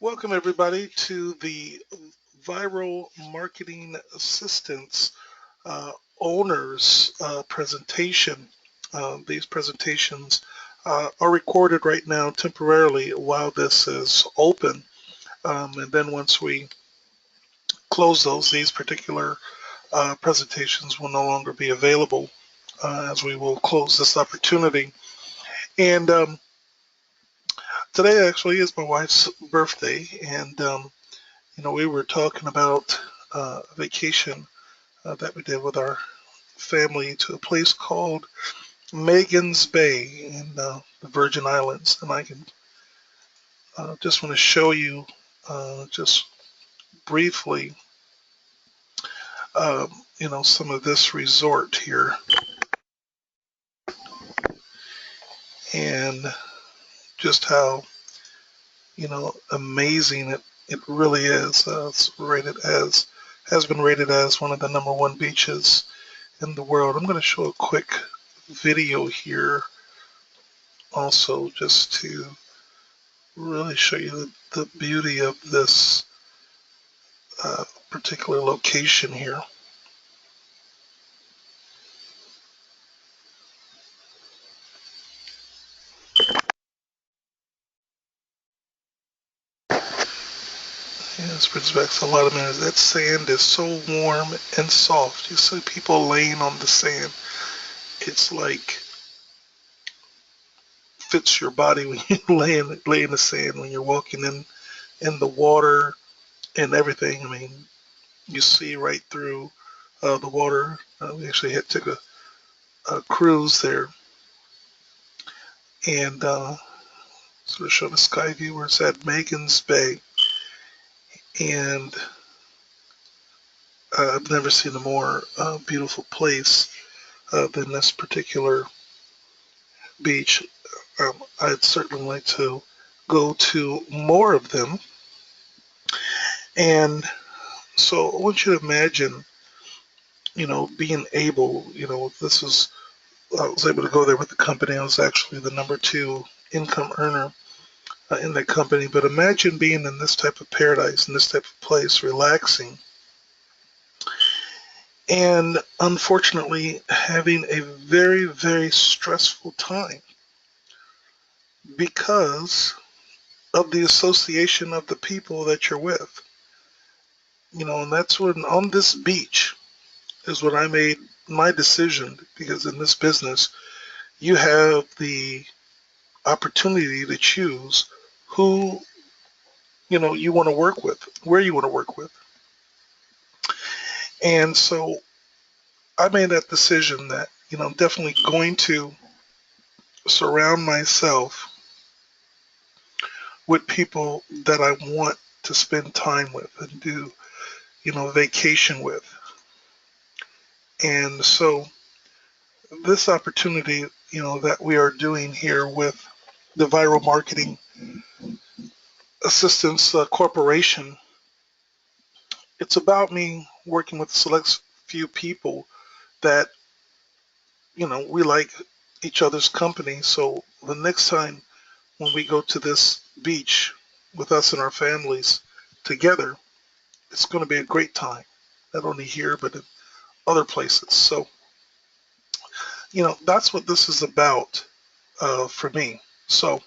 Welcome, everybody, to the Viral Marketing Assistance uh, Owners presentation. These presentations are recorded right now temporarily while this is open. And then once we close these particular presentations will no longer be available as we will close this opportunity. And today actually is my wife's birthday, and we were talking about a vacation that we did with our family to a place called Megan's Bay in the Virgin Islands. And I can just want to show you just briefly, um, some of this resort here. And just how, amazing it really is. Has been rated as one of the number one beaches in the world. I'm going to show a quick video here also just to really show you the beauty of this particular location here. Yeah, this brings back a lot of memories. That sand is so warm and soft. You see people laying on the sand. It's like fits your body when you lay in the sand when you're walking in the water and everything. I mean, you see right through the water. We actually took a cruise there and sort of show the sky view where it's at Megan's Bay. And I've never seen a more beautiful place than this particular beach. I'd certainly like to go to more of them. And so I want you to imagine, being able, this is, I was able to go there with the company. I was actually the number two income earner in that company. But imagine being in this type of paradise, in this type of place, relaxing, and unfortunately having a very, very stressful time because of the association of the people that you're with. And that's when on this beach is when I made my decision because in this business, you have the opportunity to choose who, you want to work with, where you want to work with. And so I made that decision that, I'm definitely going to surround myself with people that I want to spend time with and do, vacation with. And so this opportunity, that we are doing here with the Viral Marketing Assistance Corporation, it's about me working with a select few people that, we like each other's company. So the next time when we go to this beach with us and our families together, it's going to be a great time, not only here, but in other places. So, that's what this is about for me. So,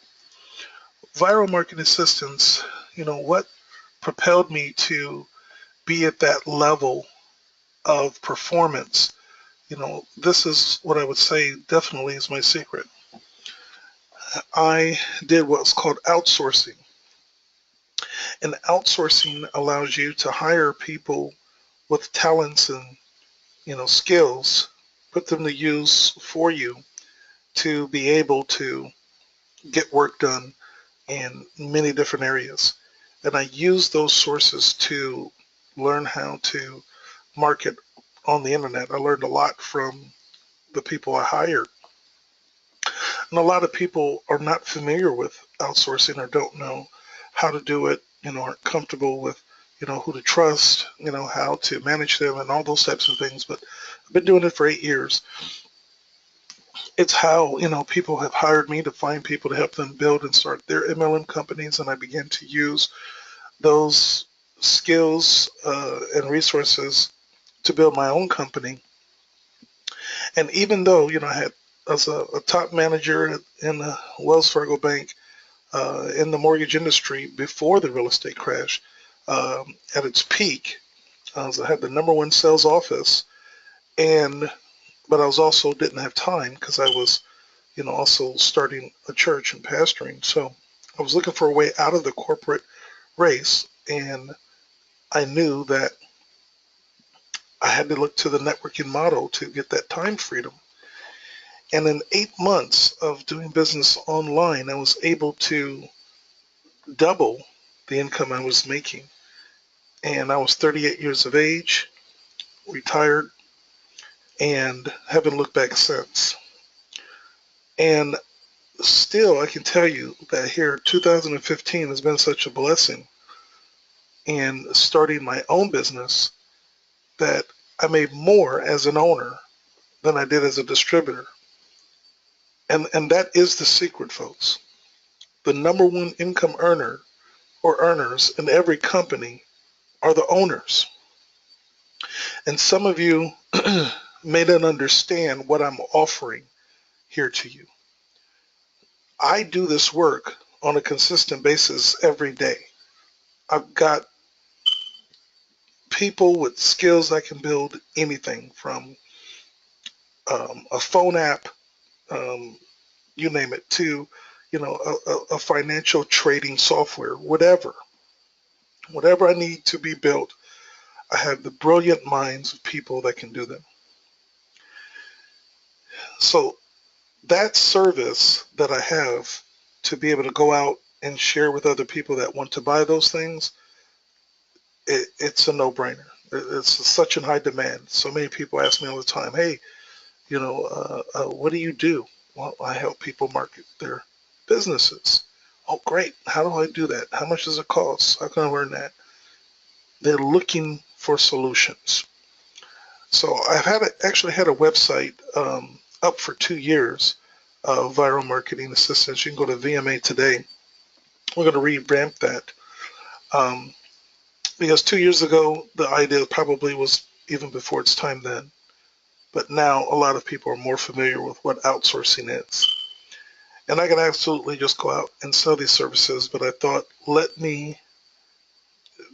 viral marketing assistance, what propelled me to be at that level of performance, this is what I would say definitely is my secret. I did what's called outsourcing. And outsourcing allows you to hire people with talents and, skills, put them to use for you to be able to get work done in many different areas. And I use those sources to learn how to market on the internet. I learned a lot from the people I hired. And a lot of people are not familiar with outsourcing or don't know how to do it, aren't comfortable with, who to trust, how to manage them and all those types of things. But I've been doing it for 8 years. It's how, people have hired me to find people to help them build and start their MLM companies. And I began to use those skills and resources to build my own company. And even though, I had as a top manager in the Wells Fargo Bank in the mortgage industry before the real estate crash, at its peak, I had the number one sales office, and but I was also didn't have time because I was, also starting a church and pastoring. So I was looking for a way out of the corporate race, and I knew that I had to look to the networking model to get that time freedom. And in 8 months of doing business online, I was able to double the income I was making. And I was 38 years of age, retired, and haven't looked back since. And still, I can tell you that here, 2015 has been such a blessing in starting my own business that I made more as an owner than I did as a distributor. And that is the secret, folks. The number one income earner or earners in every company are the owners. And some of you may not understand what I'm offering here to you. I do this work on a consistent basis every day. I've got people with skills that can build anything from a phone app, um, you name it, to a financial trading software, whatever I need to be built. I have the brilliant minds of people that can do them. So that service that I have to be able to go out and share with other people that want to buy those things, it's a no-brainer. It's such in high demand. So many people ask me all the time, hey, what do you do? Well, I help people market their businesses. Oh, great. How do I do that? How much does it cost? How can I learn that? They're looking for solutions. So I've actually had a website up for 2 years of viral marketing assistance. You can go to VMA today. We're going to revamp that um, because 2 years ago the idea probably was even before its time then. But now a lot of people are more familiar with what outsourcing is. And I can absolutely just go out and sell these services, but I thought, let me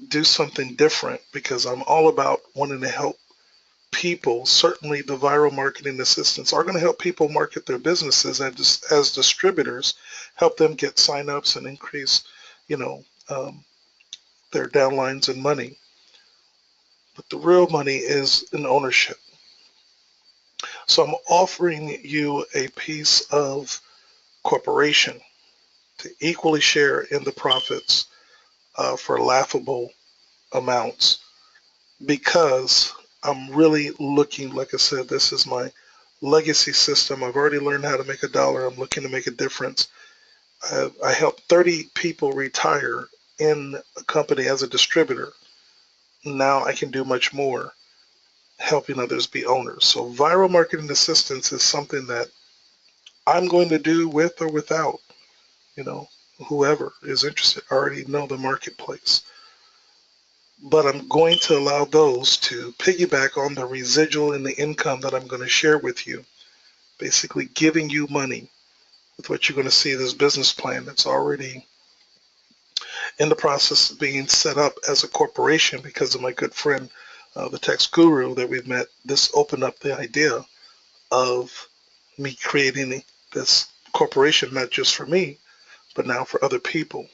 do something different because I'm all about wanting to help people. Certainly, the viral marketing assistants are going to help people market their businesses and just as distributors, help them get signups and increase, you know, um, their downlines and money. But the real money is in ownership. So I'm offering you a piece of corporation to equally share in the profits for laughable amounts because I'm really looking, like I said, this is my legacy system. I've already learned how to make a dollar. I'm looking to make a difference. I helped 30 people retire in a company as a distributor. Now I can do much more helping others be owners. So viral marketing assistance is something that I'm going to do with or without, you know, whoever is interested. I already know the marketplace. But I'm going to allow those to piggyback on the residual and the income that I'm going to share with you, basically giving you money with what you're going to see this business plan that's already in the process of being set up as a corporation because of my good friend, the tax guru that we've met. This opened up the idea of me creating this corporation, not just for me, but now for other people.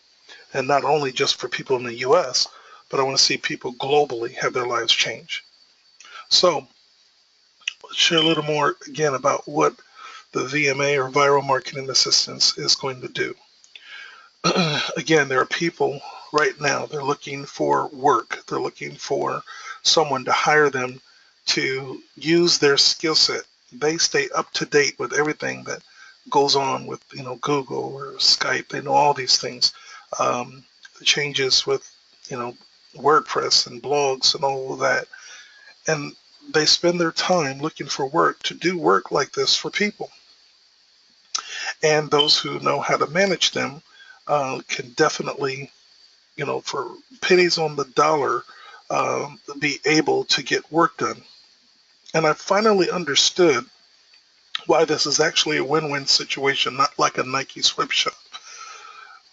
And not only just for people in the US, but I want to see people globally have their lives change. So let's share a little more again about what the VMA or viral marketing assistance is going to do. Again, there are people right now, they're looking for work. They're looking for someone to hire them to use their skill set. They stay up to date with everything that goes on with, Google or Skype. They know all these things. The changes with, you know, WordPress and blogs and all of that. And they spend their time looking for work to do work like this for people. And those who know how to manage them can definitely for pennies on the dollar, be able to get work done. And I finally understood why this is actually a win-win situation, not like a Nike sweatshop.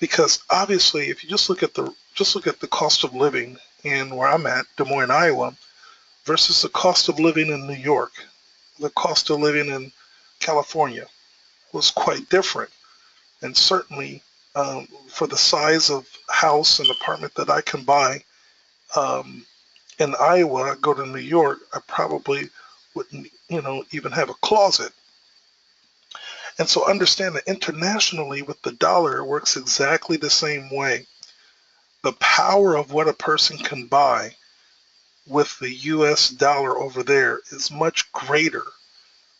Because obviously, if you just look at the cost of living in where I'm at, Des Moines, Iowa, versus the cost of living in New York, the cost of living in California was quite different. And certainly, for the size of house and apartment that I can buy um, in Iowa, I go to New York, I probably wouldn't, even have a closet. And so understand that internationally with the dollar works exactly the same way. The power of what a person can buy with the US dollar over there is much greater.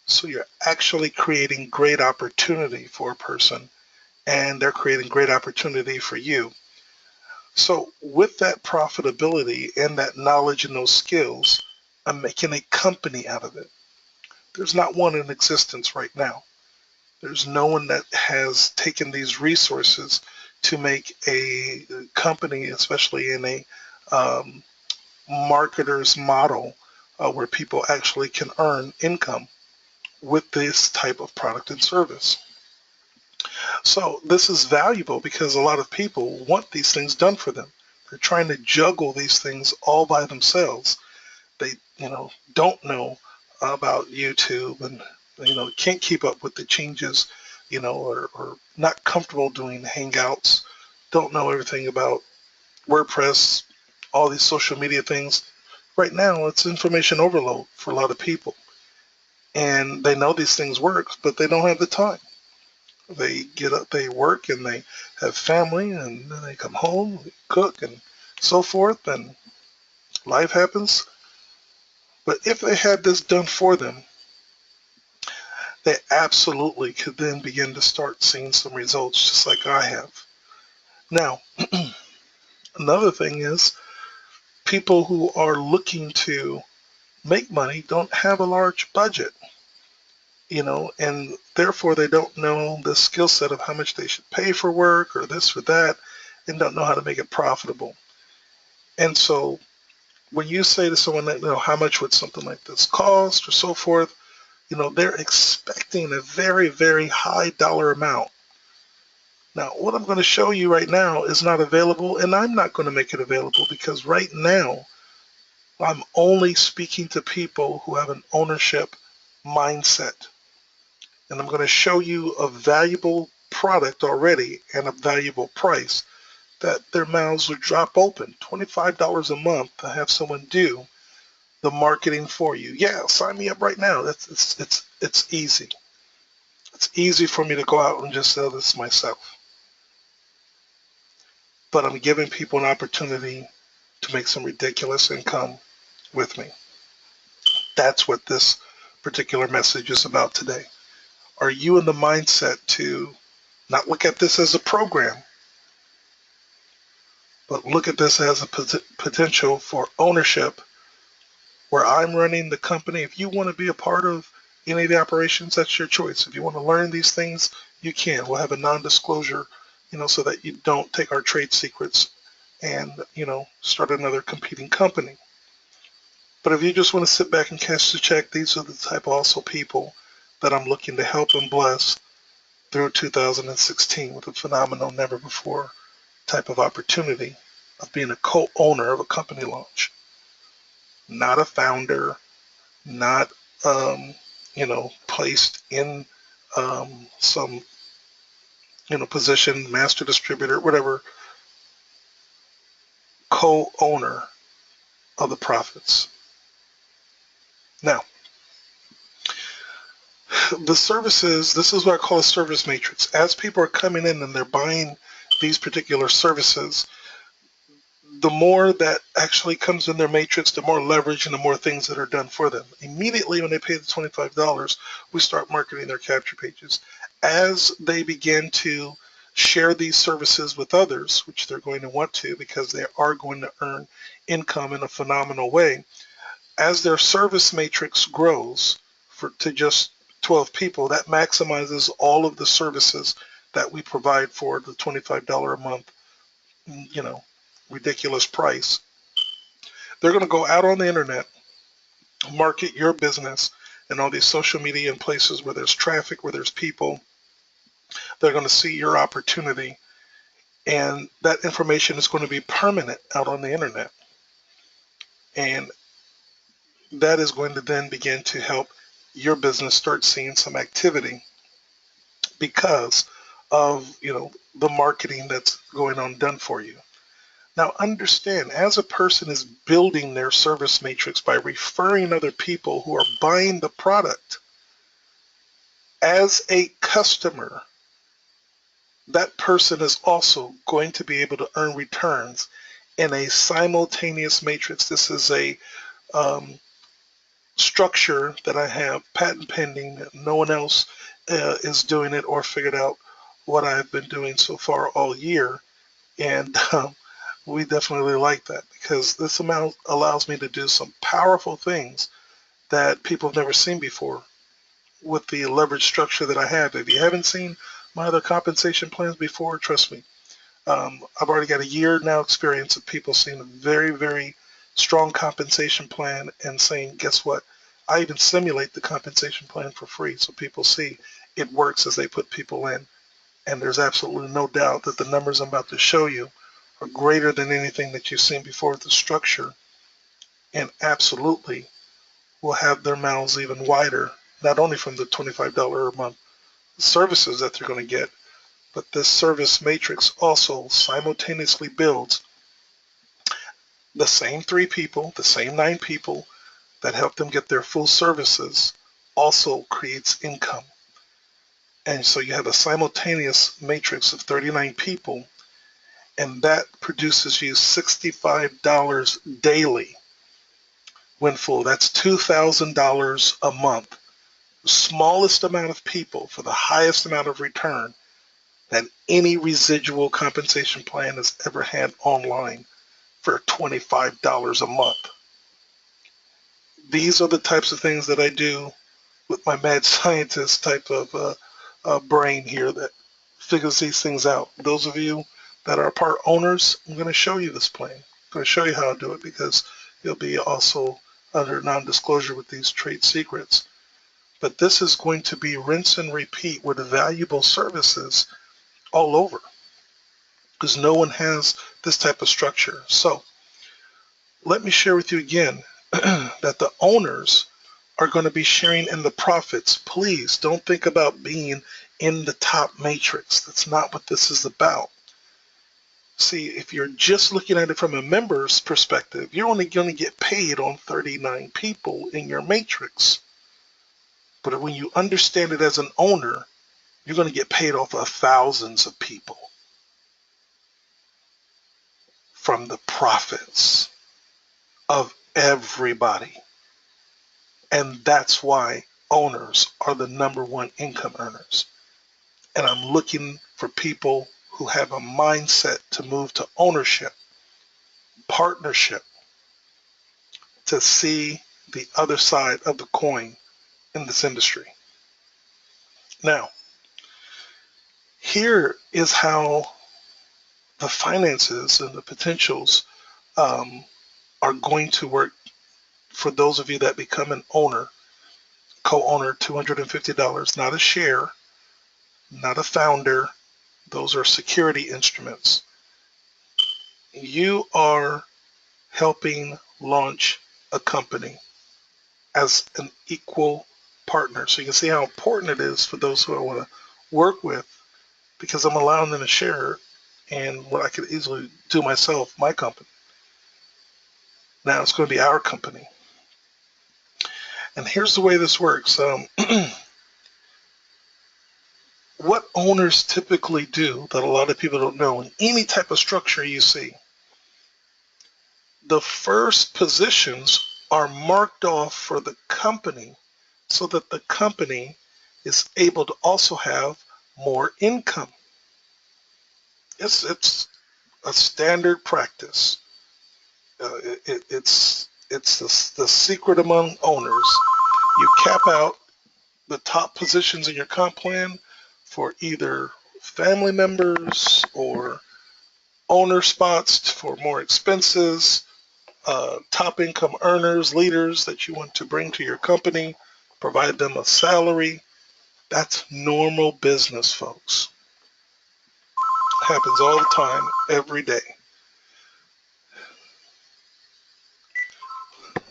So you're actually creating great opportunity for a person, and they're creating great opportunity for you. So with that profitability and that knowledge and those skills, I'm making a company out of it. There's not one in existence right now. There's no one that has taken these resources to make a company, especially in a um, marketer's model, where people actually can earn income with this type of product and service. So this is valuable because a lot of people want these things done for them. They're trying to juggle these things all by themselves. They, don't know about YouTube, and can't keep up with the changes, or not comfortable doing hangouts, don't know everything about WordPress, all these social media things. Right now, it's information overload for a lot of people, and they know these things work, but they don't have the time. They get up, they work, and they have family, and then they come home, cook, and so forth, and life happens. But if they had this done for them, they absolutely could then begin to start seeing some results just like I have. Now, another thing is people who are looking to make money don't have a large budget, and therefore they don't know the skill set of how much they should pay for work or this or that, and don't know how to make it profitable. And so when you say to someone that, how much would something like this cost or so forth, they're expecting a very, very high dollar amount. Now, what I'm going to show you right now is not available, and I'm not going to make it available because right now I'm only speaking to people who have an ownership mindset. And I'm going to show you a valuable product already and a valuable price that their mouths would drop open. $25 a month to have someone do the marketing for you. Yeah, sign me up right now. It's easy. It's easy for me to go out and just sell this myself. But I'm giving people an opportunity to make some ridiculous income with me. That's what this particular message is about today. Are you in the mindset to not look at this as a program, but look at this as a potential for ownership where I'm running the company? If you want to be a part of any of the operations, that's your choice. If you want to learn these things, you can. We'll have a non-disclosure, so that you don't take our trade secrets and, start another competing company. But if you just want to sit back and cash the check, these are the type of also people that I'm looking to help and bless through 2016 with a phenomenal, never before type of opportunity of being a co-owner of a company launch. Not a founder, not, placed in some, position, master distributor, whatever, co-owner of the profits. Now, the services, this is what I call a service matrix. As people are coming in and they're buying these particular services, the more that actually comes in their matrix, the more leverage and the more things that are done for them. Immediately when they pay the $25, we start marketing their capture pages. As they begin to share these services with others, which they're going to want to because they are going to earn income in a phenomenal way, as their service matrix grows to just 12 people, that maximizes all of the services that we provide for the $25 a month, you know, ridiculous price. They're going to go out on the internet, market your business and all these social media and places where there's traffic, where there's people. They're going to see your opportunity, and that information is going to be permanent out on the internet. And that is going to then begin to help your business start seeing some activity because of, the marketing that's going on done for you. Now understand, as a person is building their service matrix by referring other people who are buying the product, as a customer, that person is also going to be able to earn returns in a simultaneous matrix. This is a um, structure that I have patent pending. No one else is doing it or figured out what I've been doing so far all year. And we definitely like that because this amount allows me to do some powerful things that people have never seen before with the leverage structure that I have. If you haven't seen my other compensation plans before, trust me, I've already got a year now experience of people seeing a very, very strong compensation plan and saying, guess what? I even simulate the compensation plan for free so people see it works as they put people in. And there's absolutely no doubt that the numbers I'm about to show you are greater than anything that you've seen before with the structure, and absolutely will have their mouths even wider, not only from the $25 a month services that they're going to get, but this service matrix also simultaneously builds the same 3 people, the same 9 people that help them get their full services, also creates income. And so you have a simultaneous matrix of 39 people, and that produces you $65 daily when full. That's $2,000 a month. The smallest amount of people for the highest amount of return that any residual compensation plan has ever had online for $25 a month. These are the types of things that I do with my mad scientist type of brain here that figures these things out. Those of you that are part owners, I'm going to show you this plan. I'm going to show you how to do it because you'll be also under non-disclosure with these trade secrets. But this is going to be rinse and repeat with valuable services all over because no one has this type of structure. So let me share with you again that the owners are going to be sharing in the profits. Please don't think about being in the top matrix. That's not what this is about. See, if you're just looking at it from a member's perspective, you're only going to get paid on 39 people in your matrix. But when you understand it as an owner, you're going to get paid off of thousands of people from the profits of everybody. And that's why owners are the #1 income earners. And I'm looking for people who have a mindset to move to ownership, partnership, to see the other side of the coin in this industry. Now, here is how the finances and the potentials are going to work for those of you that become an owner, co-owner, $250, not a share, not a founder. Those are security instruments. You are helping launch a company as an equal partner. So you can see how important it is for those who I want to work with because I'm allowing them to share and what I could easily do myself, my company. Now it's going to be our company. And here's the way this works. What owners typically do that a lot of people don't know in any type of structure you see, the first positions are marked off for the company so that the company is able to also have more income. It's a standard practice. It's the secret among owners. You cap out the top positions in your comp plan for either family members or owner spots for more expenses, top income earners, leaders that you want to bring to your company, provide them a salary. That's normal business, folks. Happens all the time, every day.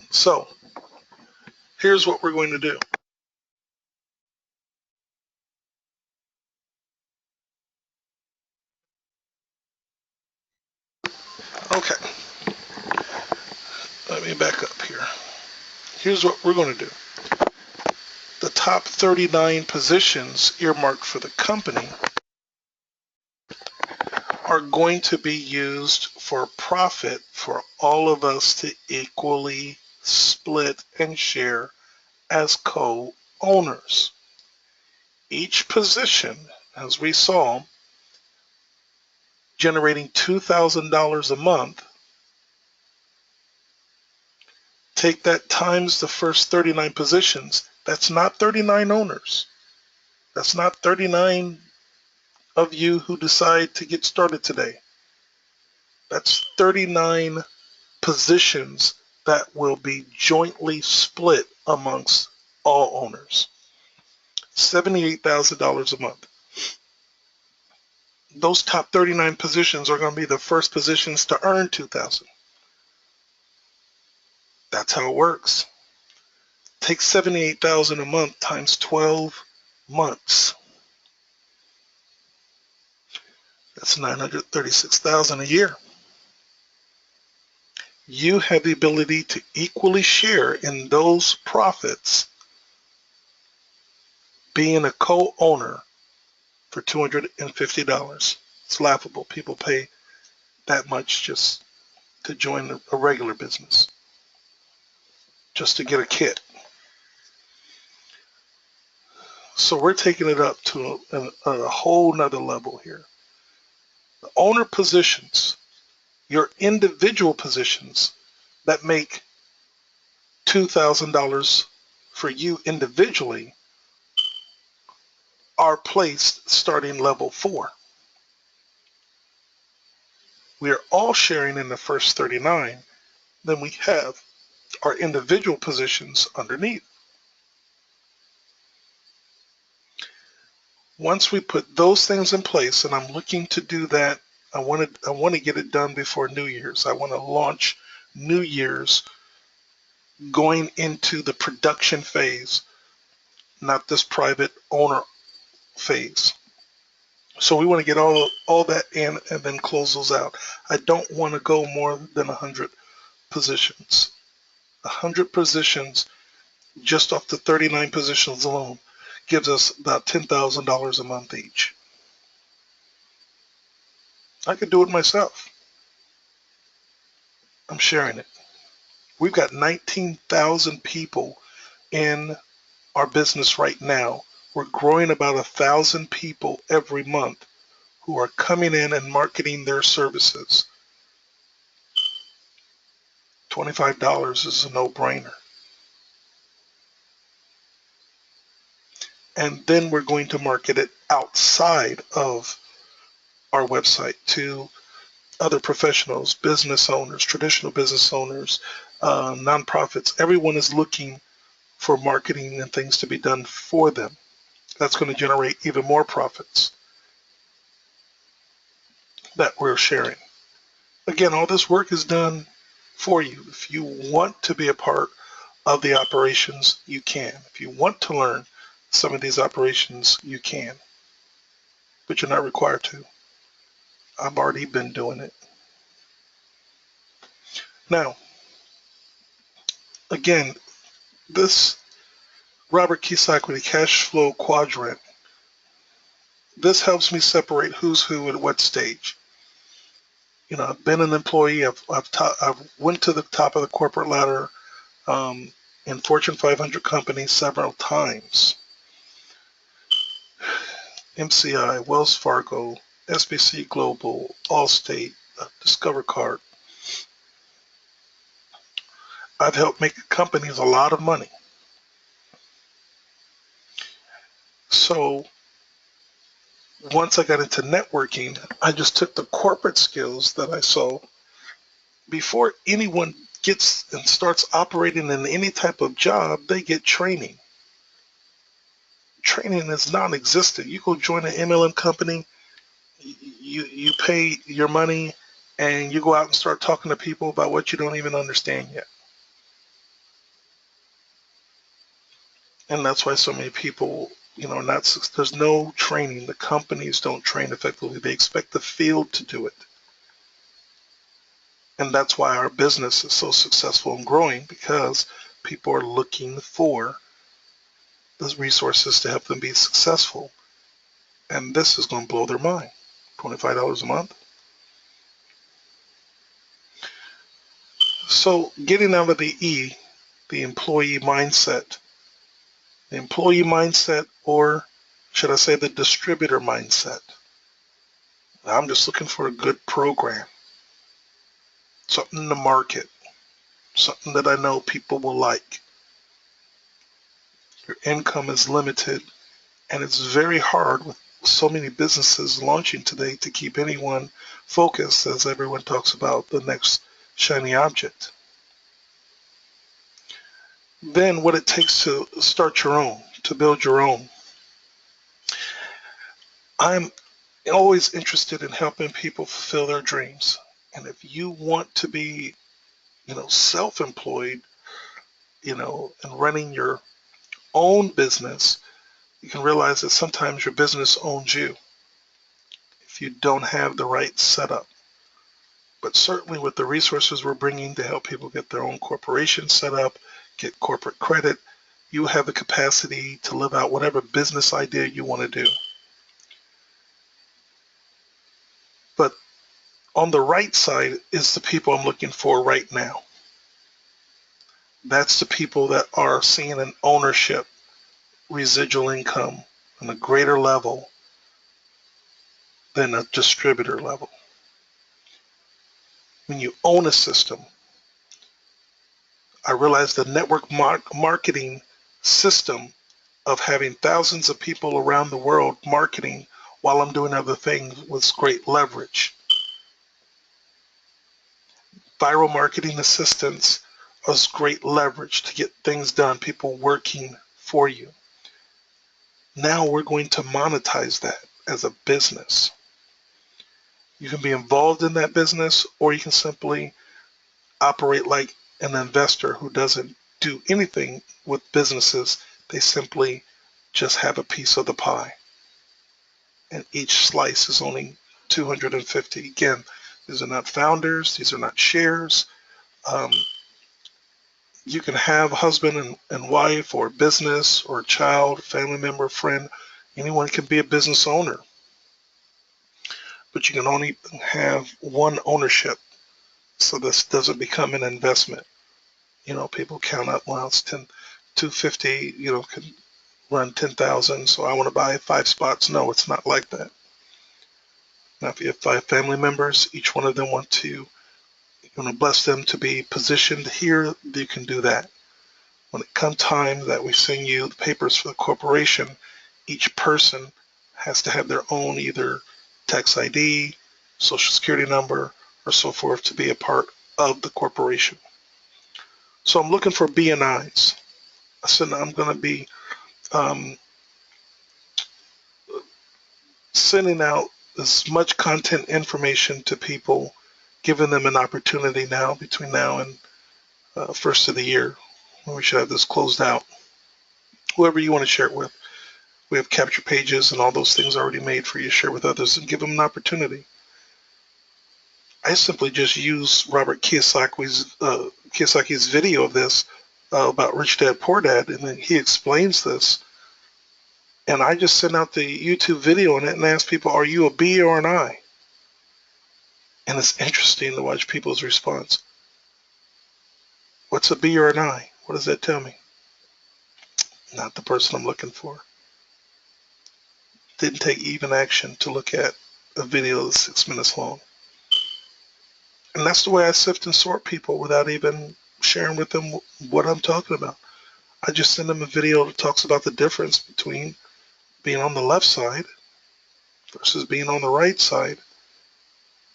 So here's what we're going to do. Okay, let me back up here. Here's what we're going to do. The top 39 positions earmarked for the company are going to be used for profit for all of us to equally split and share as co-owners. Each position, as we saw, generating $2,000 a month. Take that times the first 39 positions. That's not 39 owners. That's not 39 of you who decide to get started today. That's 39 positions that will be jointly split amongst all owners. $78,000 a month. Those top 39 positions are going to be the first positions to earn $2,000. That's how it works. Take $78,000 a month times 12 months. That's $936,000 a year. You have the ability to equally share in those profits being a co-owner for $250. It's laughable. People pay that much just to join a regular business, just to get a kit. So we're taking it up to a whole nother level here. The owner positions, your individual positions that make $2,000 for you individually are placed starting level 4. We are all sharing in the first 39. Then we have our individual positions underneath. Once we put those things in place, and I'm looking to do that, I want to get it done before New Year's. I want to launch New Year's going into the production phase, not this private owner phase. So we want to get all that in and then close those out. I don't want to go more than 100 positions. 100 positions just off the 39 positions alone gives us about $10,000 a month each. I could do it myself. I'm sharing it. We've got 19,000 people in our business right now. We're growing about 1,000 people every month who are coming in and marketing their services. $25 is a no-brainer. And then we're going to market it outside of our website to other professionals, business owners, traditional business owners, nonprofits. Everyone is looking for marketing and things to be done for them. That's going to generate even more profits that we're sharing. Again, all this work is done for you. If you want to be a part of the operations, you can. If you want to learn some of these operations, you can. But you're not required to. I've already been doing it. Now, again, this Robert Kiyosaki cash flow quadrant, this helps me separate who's who at what stage. I've been an employee. I've went to the top of the corporate ladder in Fortune 500 companies several times. MCI, Wells Fargo, SBC Global, Allstate, Discover Card. I've helped make companies a lot of money. So once I got into networking, I just took the corporate skills that I saw before anyone gets and starts operating in any type of job, they get training. Training is non-existent. You go join an MLM company, you pay your money, and you go out and start talking to people about what you don't even understand yet. And that's why so many people, not there's no training. The companies don't train effectively. They expect the field to do it. And that's why our business is so successful and growing, because people are looking for the resources to help them be successful. And this is going to blow their mind. $25 a month. So getting out of the E, the employee mindset, or should I say the distributor mindset. I'm just looking for a good program, something in the market, something that I know people will like. Your income is limited, and it's very hard with so many businesses launching today to keep anyone focused, as everyone talks about the next shiny object. Then what it takes to start your own, to build your own. I'm always interested in helping people fulfill their dreams. And if you want to be, self-employed, and running your own business, you can realize that sometimes your business owns you if you don't have the right setup. But certainly with the resources we're bringing to help people get their own corporation set up, get corporate credit, you have the capacity to live out whatever business idea you want to do. But on the right side is the people I'm looking for right now. That's the people that are seeing an ownership, residual income on a greater level than a distributor level. When you own a system, I realized the network marketing system of having thousands of people around the world marketing while I'm doing other things was great leverage. Viral marketing assistance was great leverage to get things done, people working for you. Now we're going to monetize that as a business. You can be involved in that business, or you can simply operate like an investor who doesn't do anything with businesses. They simply just have a piece of the pie. And each slice is only 250. Again, these are not founders, these are not shares. Um, you can have husband and wife, or business, or child, family member, friend. Anyone can be a business owner, but you can only have one ownership. So this doesn't become an investment. People count up, well, it's 250, can run 10,000. So I want to buy 5 spots. No, it's not like that. Now, if you have 5 family members, each one of them want to, bless them to be positioned here, you can do that. When it comes time that we send you the papers for the corporation, each person has to have their own either tax ID, social security number, or so forth to be a part of the corporation. So I'm looking for BNIs. I said I'm going to be sending out as much content information to people, giving them an opportunity now between now and first of the year when we should have this closed out. Whoever you want to share it with. We have capture pages and all those things already made for you to share with others and give them an opportunity. I simply just use Robert Kiyosaki's video of this about Rich Dad Poor Dad, and then he explains this. And I just send out the YouTube video on it and ask people, are you a B or an I? And it's interesting to watch people's response. What's a B or an I? What does that tell me? Not the person I'm looking for. Didn't take even action to look at a video that's 6 minutes long. And that's the way I sift and sort people without even sharing with them what I'm talking about. I just send them a video that talks about the difference between being on the left side versus being on the right side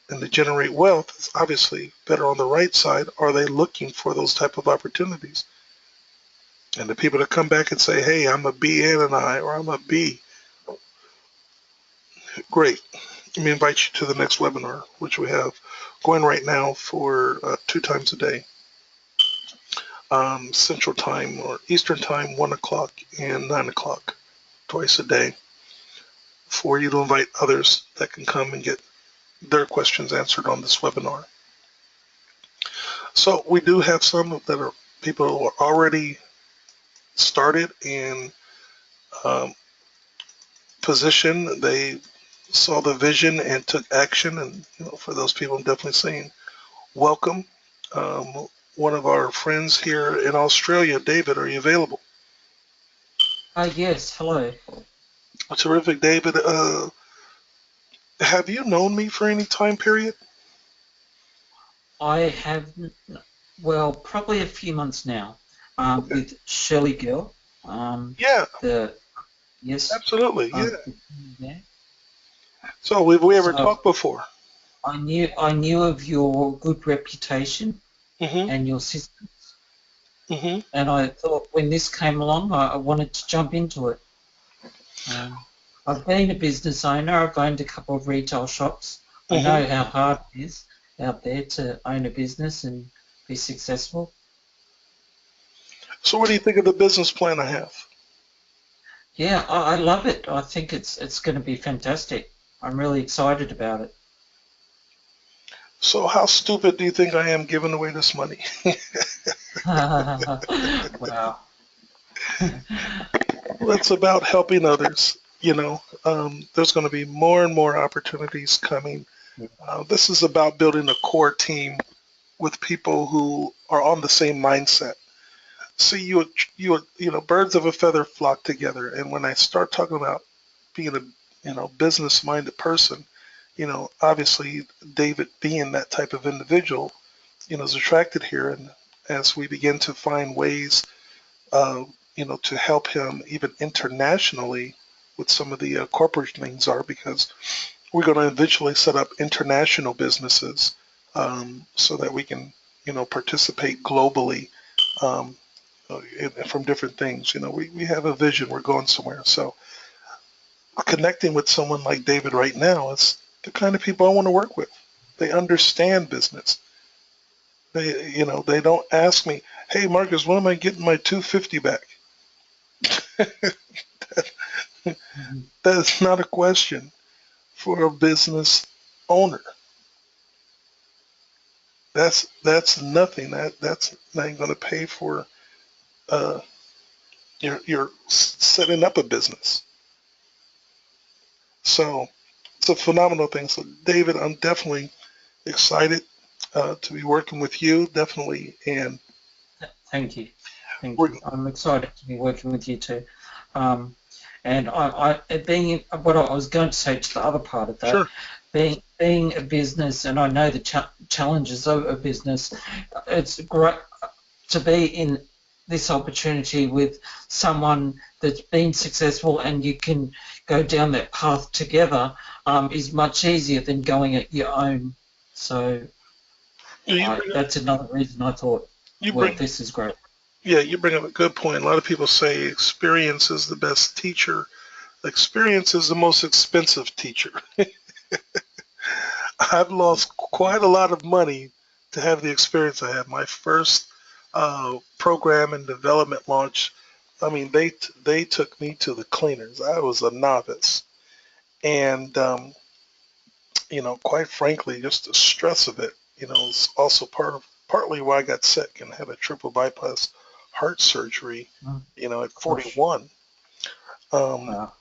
and to generate wealth is obviously better on the right side. Are they looking for those type of opportunities? And the people that come back and say, hey, I'm a BN and I, or I'm a B, great. Let me invite you to the next webinar, which we have going right now for 2 times a day. Central Time or Eastern Time, 1 o'clock and 9 o'clock, twice a day, for you to invite others that can come and get their questions answered on this webinar. So we do have some that are people who are already started in um, position. They saw the vision and took action. And for those people, I'm definitely saying welcome. One of our friends here in Australia, David, are you available? Yes, hello. Terrific, David. Have you known me for any time period? I have, well, probably a few months now, Okay. with Shirley Girl. Um, Yeah, the yes, absolutely. Yeah. yeah. So have we ever So talked before? I knew of your good reputation Mm-hmm. and your systems, Mm-hmm. and I thought when this came along, I wanted to jump into it. Um, I've been a business owner. I've owned a couple of retail shops. I Mm-hmm. know how hard it is out there to own a business and be successful. So what do you think of the business plan I have? Yeah, I love it. I think it's going to be fantastic. I'm really excited about it. So how stupid do you think I am giving away this money? Wow. Well, it's about helping others. There's going to be more and more opportunities coming. Yeah. This is about building a core team with people who are on the same mindset. See, birds of a feather flock together. And when I start talking about being a, business-minded person, obviously David being that type of individual, is attracted here. And as we begin to find ways, uh, to help him even internationally with some of the corporate things are because we're going to eventually set up international businesses so that we can, participate globally um, from different things. We have a vision. We're going somewhere. So connecting with someone like David right now is the kind of people I want to work with. They understand business. They don't ask me, "Hey, Marcus, when am I getting my 250 back?" Mhm. That's not a question for a business owner. That's nothing. That's not going to pay for uh, your setting up a business. So it's a phenomenal thing. So David, I'm definitely excited to be working with you. Definitely, and Thank you. Thank we're you. I'm excited to be working with you too. Um, and being what I was going to say to the other part of that, sure. being a business, and I know the challenges of a business. It's great to be in this opportunity with someone that's been successful and you can go down that path together, is much easier than going it your own. So You bring up, that's another reason I thought, you well, bring this is great. yeah, you bring up a good point. A lot of people say experience is the best teacher. Experience is the most expensive teacher. I've lost quite a lot of money to have the experience I had. My first program and development launch, I mean, they took me to the cleaners. I was a novice, and quite frankly, just the stress of it, is also partly why I got sick and had a triple bypass heart surgery, Mm, at gosh, 41. Um, wow.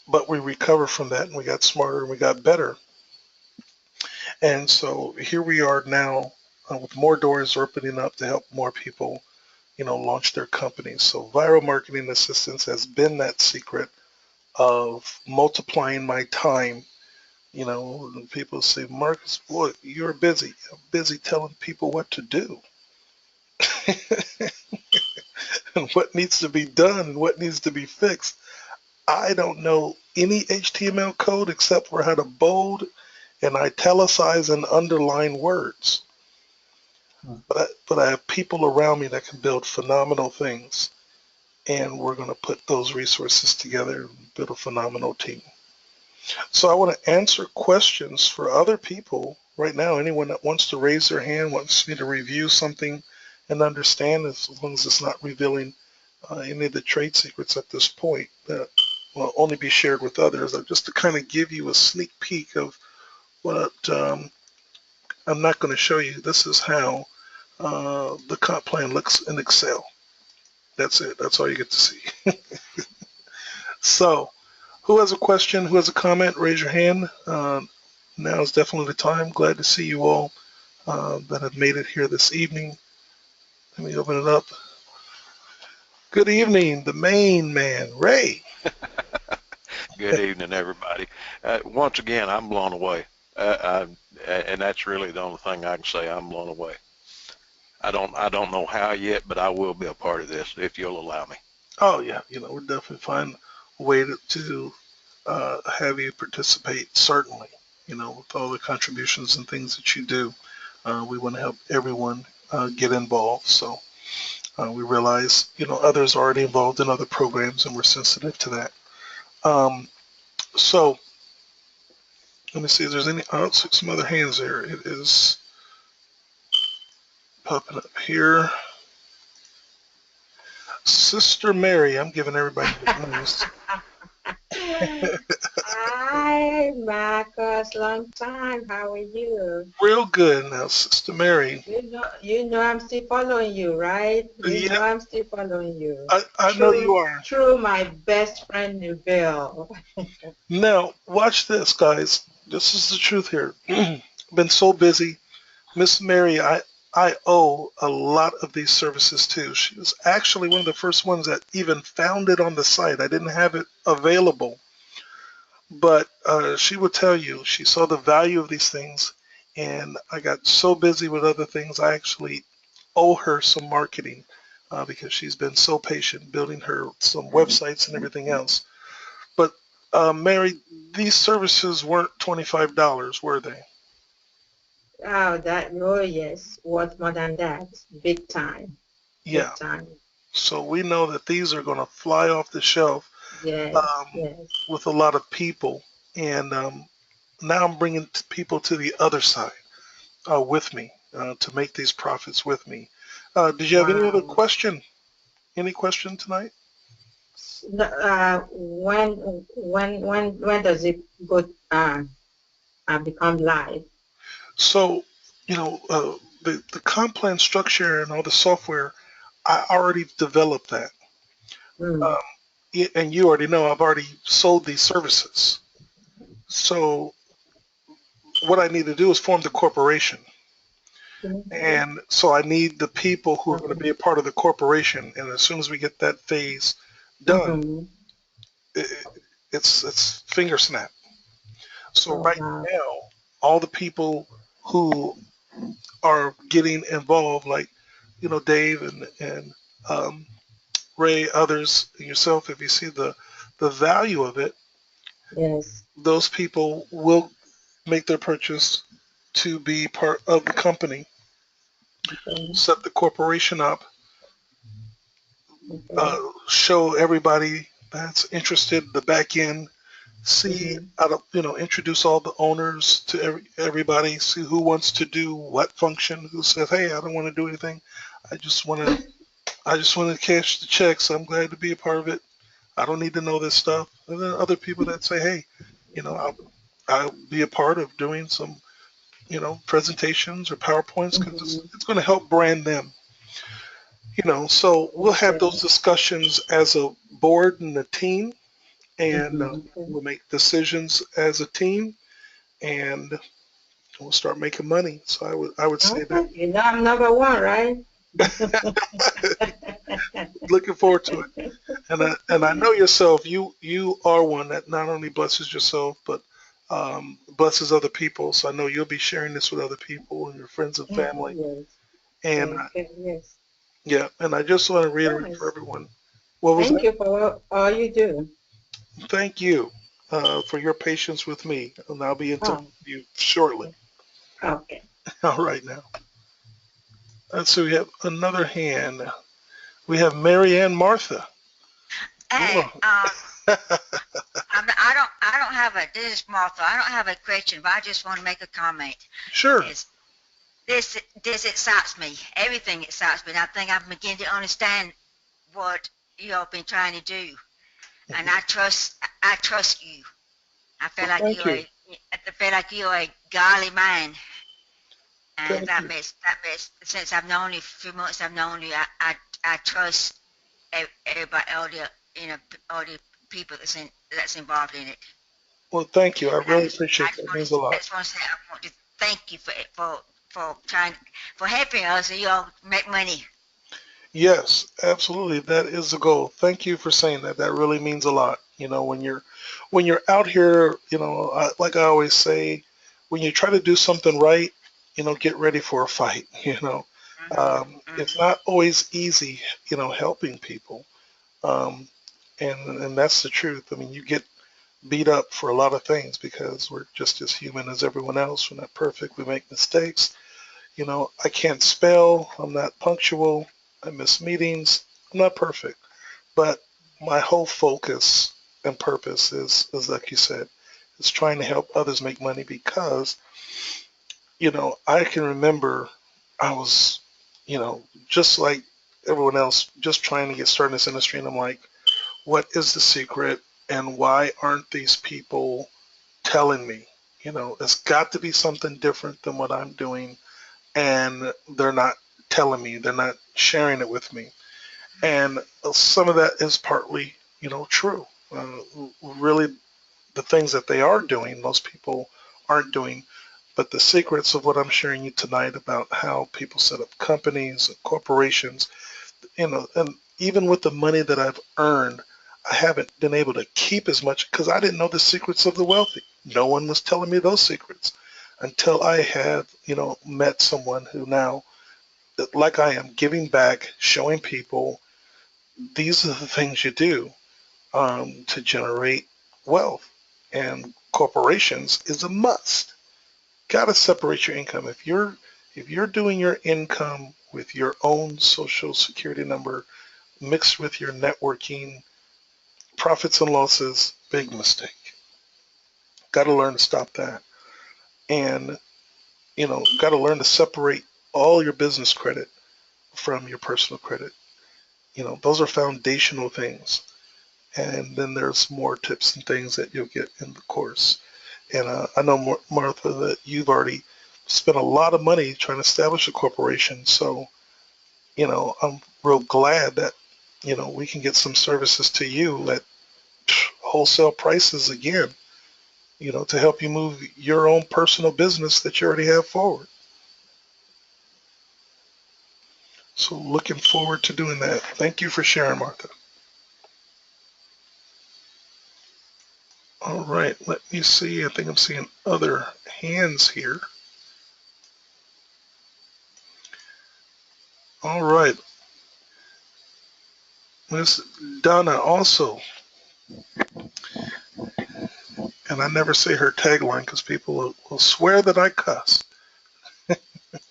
but we recovered from that and we got smarter and we got better. And so here we are now with more doors opening up to help more people, launch their companies. So viral marketing assistance has been that secret of multiplying my time. People say, Marcus, boy, you're busy. I'm busy telling people what to do and what needs to be done and what needs to be fixed. I don't know any HTML code except for how to bold and italicize and underline words. But I have people around me that can build phenomenal things, and we're going to put those resources together and build a phenomenal team. So I want to answer questions for other people right now. Anyone that wants to raise their hand, wants me to review something and understand, as long as it's not revealing any of the trade secrets at this point that will only be shared with others, just to kind of give you a sneak peek of what I'm not going to show you. This is how the comp plan looks in Excel. That's it. That's all you get to see. So, who has a question? Who has a comment? Raise your hand. Now is definitely the time. Glad to see you all that have made it here this evening. Let me open it up. Good evening, the main man, Ray. Good evening, everybody. Once again, I'm blown away. And that's really the only thing I can say. I'm blown away. I don't know how yet, but I will be a part of this if you'll allow me. Oh yeah, we'll definitely find a way to have you participate. Certainly, with all the contributions and things that you do, we want to help everyone get involved. So we realize, others are already involved in other programs, and we're sensitive to that. Um, so let me see if there's any. Oh, see some other hands there. It is popping up here. Sister Mary, I'm giving everybody good news. Hi, Marcus. Long time. How are you? Real good now, Sister Mary. You know I'm still following you, right? You know Yeah, I'm still following you. I know you are. Through my best friend Nubel. Now, watch this, guys. This is the truth here. Been so busy. Miss Mary, I owe a lot of these services to. She was actually one of the first ones that even found it on the site. I didn't have it available, but she would tell you she saw the value of these things, and I got so busy with other things. I actually owe her some marketing because she's been so patient building her some websites and everything else. But Mary, these services weren't $25, were they? Oh yes, worth more than that. Big time. Yeah. Big time. So we know that these are going to fly off the shelf Yes, um, yes. with a lot of people. And now I'm bringing people to the other side with me to make these profits with me. Did you have any other Wow. question? Any question tonight? When does it go become live? So, the comp plan structure and all the software, I already developed that. Mm. Um, and you already know I've already sold these services. So what I need to do is form the corporation. And so I need the people who are going to be a part of the corporation. And as soon as we get that phase done, Mm-hmm. it, it's finger snap. So Oh right wow. now, all the people who are getting involved, like Dave and um, Ray, others, and yourself, if you see the value of it, Yes. those people will make their purchase to be part of the company, Okay. set the corporation up, Okay. show everybody that's interested the back end, see Mm-hmm. how to introduce all the owners to everybody, see who wants to do what function, who says, hey, I don't want to do anything, I just want to I just want to cash the checks. I'm glad to be a part of it. I don't need to know this stuff. And then other people that say, hey, I'll be a part of doing some presentations or PowerPoints because Mm-hmm. it's going to help brand them. So we'll have Okay. those discussions as a board and a team, and Mm-hmm. Okay. we'll make decisions as a team, and we'll start making money. So I would say that. Okay. You know I'm number one, right? Looking forward to it. And I know yourself. You are one that not only blesses yourself, but blesses other people. So I know you'll be sharing this with other people and your friends and family. Yes. And Okay. Yes. yeah, and I just want to reiterate for Yes. everyone. What was Thank that? you for all you do. Thank you for your patience with me, and I'll be in touch Oh, with you shortly. okay. All right now. So we have another hand. We have Mary Ann Martha. Hey, Whoa. I don't have a, this is Martha. I don't have a question, but I just want to make a comment. Sure. Is this excites me. Everything excites me. And I think I'm beginning to understand what you all been trying to do. And I trust you. I feel Well, like thank you. I feel like you're a godly man. And Thank you. that makes, since I've known you, a few months I've known you, I trust everybody, all the people that's involved in it. Well, thank you. I And really appreciate that. It means a I lot. just want to say I want to thank you for trying for helping us so you all make money. Yes, absolutely. That is the goal. Thank you for saying that. That really means a lot. When you're out here, like I always say, when you try to do something right, get ready for a fight. It's Hmm. not always easy, helping people. Um, and that's the truth. I mean, you get beat up for a lot of things because we're just as human as everyone else. We're not perfect. We make mistakes. I can't spell. I'm not punctual. I miss meetings. I'm not perfect. But my whole focus and purpose is like you said, is trying to help others make money because, I can remember I was, just like everyone else, just trying to get started in this industry. And I'm like, what is the secret? And why aren't these people telling me? It's got to be something different than what I'm doing and they're not telling me, they're not sharing it with me. And some of that is partly, true. Really, the things that they are doing, most people aren't doing. But the secrets of what I'm sharing you tonight about how people set up companies, corporations, and even with the money that I've earned, I haven't been able to keep as much because I didn't know the secrets of the wealthy. No one was telling me those secrets until I had, met someone who now like I am, giving back, showing people these are the things you do to generate wealth. And corporations is a must. Got to separate your income. If you're doing your income with your own social security number mixed with your networking, profits and losses, big mistake. Got to learn to stop that. And got to learn to separate all your business credit from your personal credit. Those are foundational things. And then there's more tips and things that you'll get in the course. And I know, Martha, that you've already spent a lot of money trying to establish a corporation. So, I'm real glad that, we can get some services to you at wholesale prices again, to help you move your own personal business that you already have forward. So, looking forward to doing that. Thank you for sharing, Martha. All right, let me see. I think I'm seeing other hands here. All right, Miss Donna also, and I never say her tagline because people will swear that I cuss.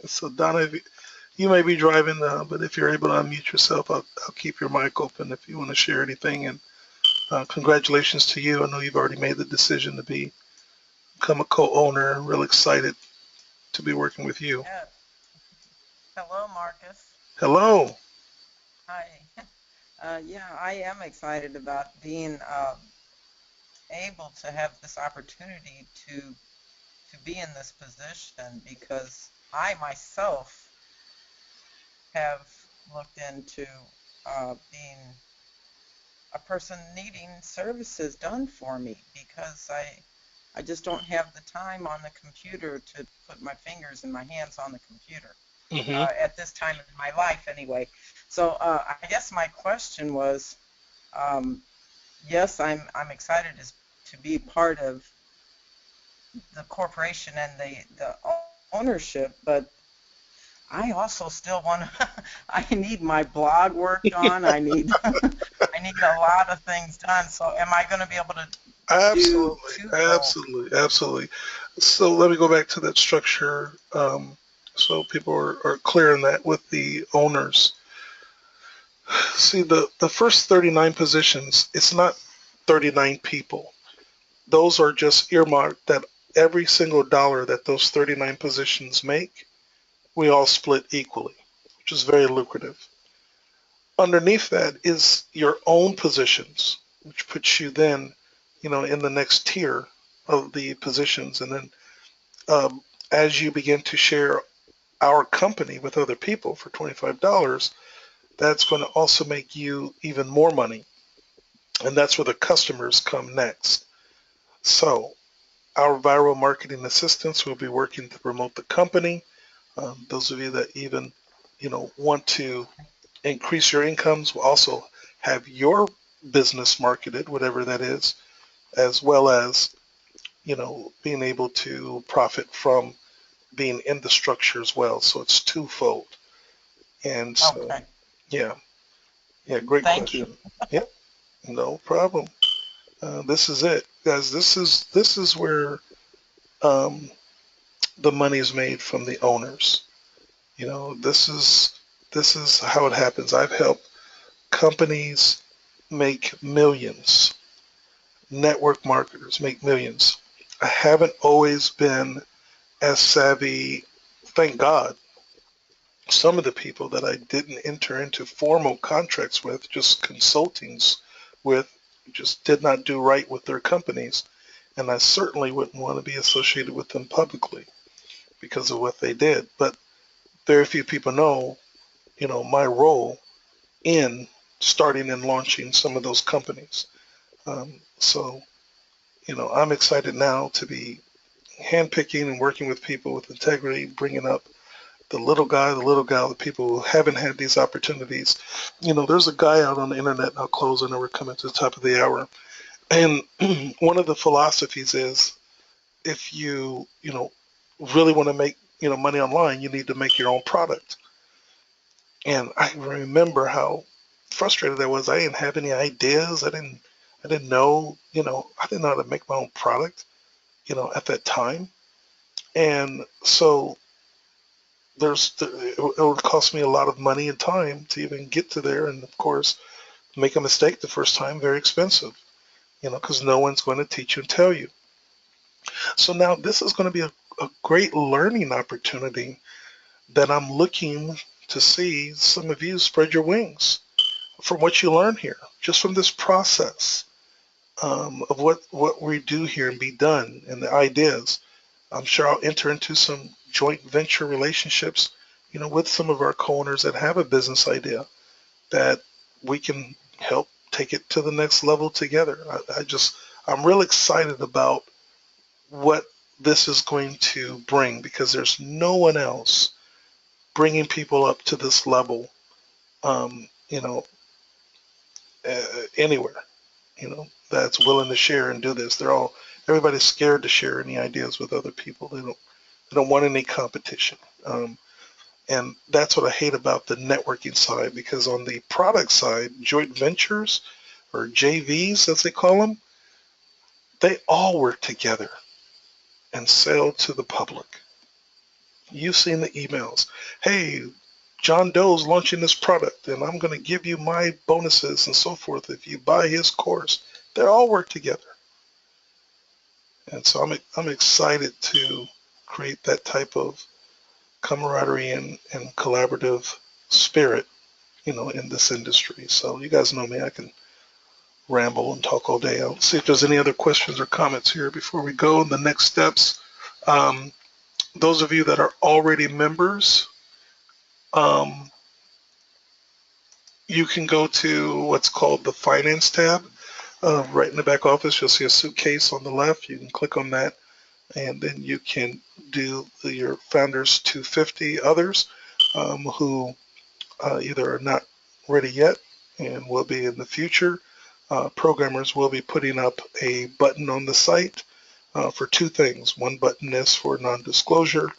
So Donna, you may be driving, but if you're able to unmute yourself, I'll keep your mic open if you want to share anything. And congratulations to you. I know you've already made the decision to become a co-owner. Real excited to be working with you. Yes. Hello, Marcus. Hello. Hi. Yeah, I am excited about being able to have this opportunity to be in this position because I myself have looked into being a person needing services done for me because I just don't have the time on the computer to put my fingers and my hands on the computer. Hmm. At this time in my life anyway. So I guess my question was, um, yes, I'm excited to be part of the corporation and the ownership, but I also still want to, I need my blog worked on. I need, I need a lot of things done. So am I going to be able to do Absolutely, twofold? absolutely, absolutely. So let me go back to that structure, so people are clear on that with the owners. See, the first 39 positions, it's not 39 people. Those are just earmarked that every single dollar that those 39 positions make, we all split equally, which is very lucrative. Underneath that is your own positions, which puts you then, in the next tier of the positions. And then as you begin to share our company with other people for $25, that's going to also make you even more money. And that's where the customers come next. So our viral marketing assistants will be working to promote the company. Those of you that even, want to increase your incomes will also have your business marketed, whatever that is, as well as, being able to profit from being in the structure as well. So it's twofold. And so, Okay. yeah, yeah, great Thank you. question. Yep, no problem. This is it, guys. This is where um, the money is made from the owners. This is how it happens. I've helped companies make millions, network marketers make millions. I haven't always been as savvy, thank God. Some of the people that I didn't enter into formal contracts with, just consultings with, just did not do right with their companies. And I certainly wouldn't want to be associated with them publicly because of what they did. But very few people know, my role in starting and launching some of those companies. So, I'm excited now to be handpicking and working with people with integrity, bringing up the little guy, the little gal, the people who haven't had these opportunities. There's a guy out on the internet, and I'll close. I know we're coming to the top of the hour. And one of the philosophies is if you really want to make, money online, you need to make your own product. And I remember how frustrated I was. I didn't have any ideas. I didn't know, I didn't know how to make my own product, at that time. And so it would cost me a lot of money and time to even get to there. And of course, make a mistake the first time, very expensive, because no one's going to teach you and tell you. So now this is going to be a great learning opportunity that I'm looking to see some of you spread your wings from what you learn here, just from this process of what we do here and be done and the ideas. I'm sure I'll enter into some joint venture relationships, with some of our co-owners that have a business idea that we can help take it to the next level together. I'm real excited about what this is going to bring because there's no one else bringing people up to this level, um, you know, anywhere, that's willing to share and do this. Everybody's scared to share any ideas with other people. They don't want any competition. And that's what I hate about the networking side because on the product side, joint ventures or JVs as they call them, they all work together and sell to the public. You've seen the emails. Hey, John Doe's launching this product and I'm going to give you my bonuses and so forth if you buy his course. They all work together. And so I'm excited to create that type of camaraderie and collaborative spirit, in this industry. So you guys know me, I can ramble and talk all day. I'll see if there's any other questions or comments here before we go. The next steps, um, those of you that are already members, um, you can go to what's called the finance tab. Right in the back office, you'll see a suitcase on the left. You can click on that and then you can do your founders 250 others who either are not ready yet and will be in the future. Programmers will be putting up a button on the site for two things. One button is for non-disclosure.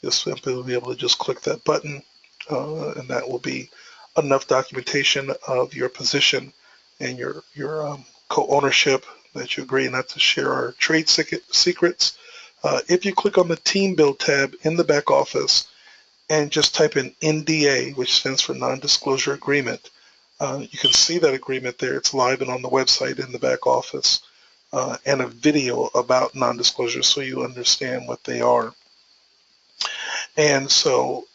You'll simply be able to just click that button, and that will be enough documentation of your position and your co-ownership that you agree not to share our trade secrets. If you click on the Team Build tab in the back office and just type in NDA, which stands for Non-Disclosure Agreement, you can see that agreement there. It's live and on the website in the back office, and a video about non-disclosure so you understand what they are. And so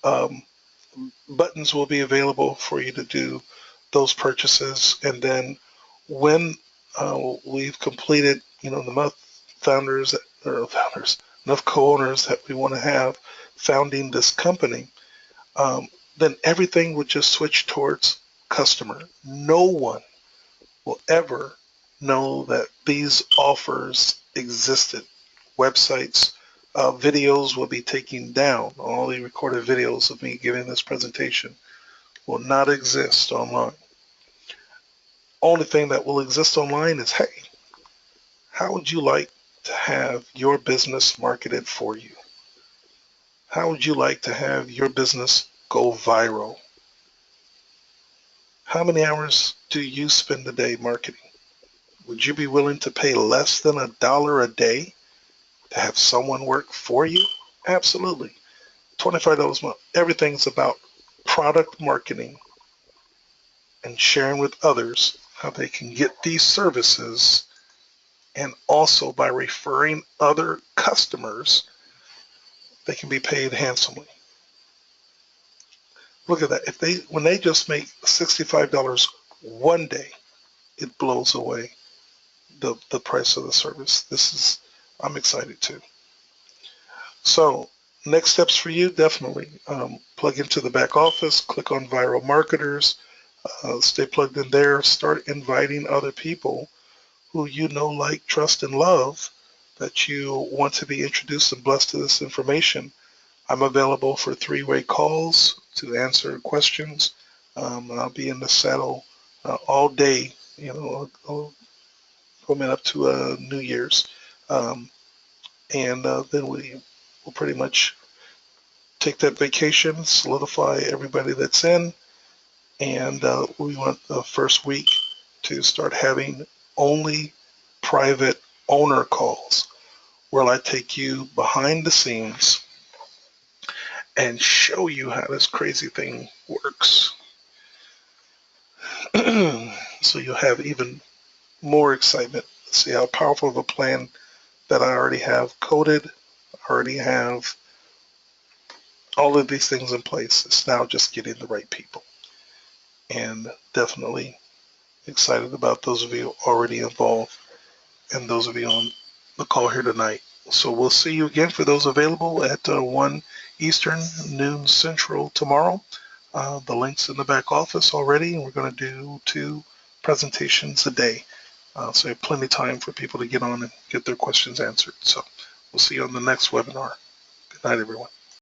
buttons will be available for you to do those purchases. And then when we've completed, the enough enough co-owners that we want to have founding this company, then everything would just switch towards customer. No one will ever know that these offers existed. Websites, videos will be taken down. All the recorded videos of me giving this presentation will not exist online. Only thing that will exist online is, hey, how would you like to have your business marketed for you? How would you like to have your business go viral? How many hours do you spend a day marketing? Would you be willing to pay less than $1 a day to have someone work for you? Absolutely. $25 a month. Everything's about product marketing and sharing with others how they can get these services, and also by referring other customers, they can be paid handsomely. Look at that. When they just make $65 one day, it blows away the price of the service. I'm excited too. So next steps for you, definitely plug into the back office, click on Viral Marketers, stay plugged in there, start inviting other people who you know, like, trust, and love that you want to be introduced and blessed to this information. I'm available for 3-way calls to answer questions. I'll be in the saddle all day, coming up to New Year's. And then we will pretty much take that vacation, solidify everybody that's in, and we want the first week to start having only private owner calls where I take you behind the scenes and show you how this crazy thing works. So you'll have even more excitement to see how powerful of a plan that I already have coded, already have all of these things in place. It's now just getting the right people. And definitely excited about those of you already involved and those of you on the call here tonight. So we'll see you again for those available at 1 Eastern, noon Central tomorrow. The link's in the back office already, and we're going to do 2 presentations a day. So you have plenty of time for people to get on and get their questions answered. So we'll see you on the next webinar. Good night, everyone.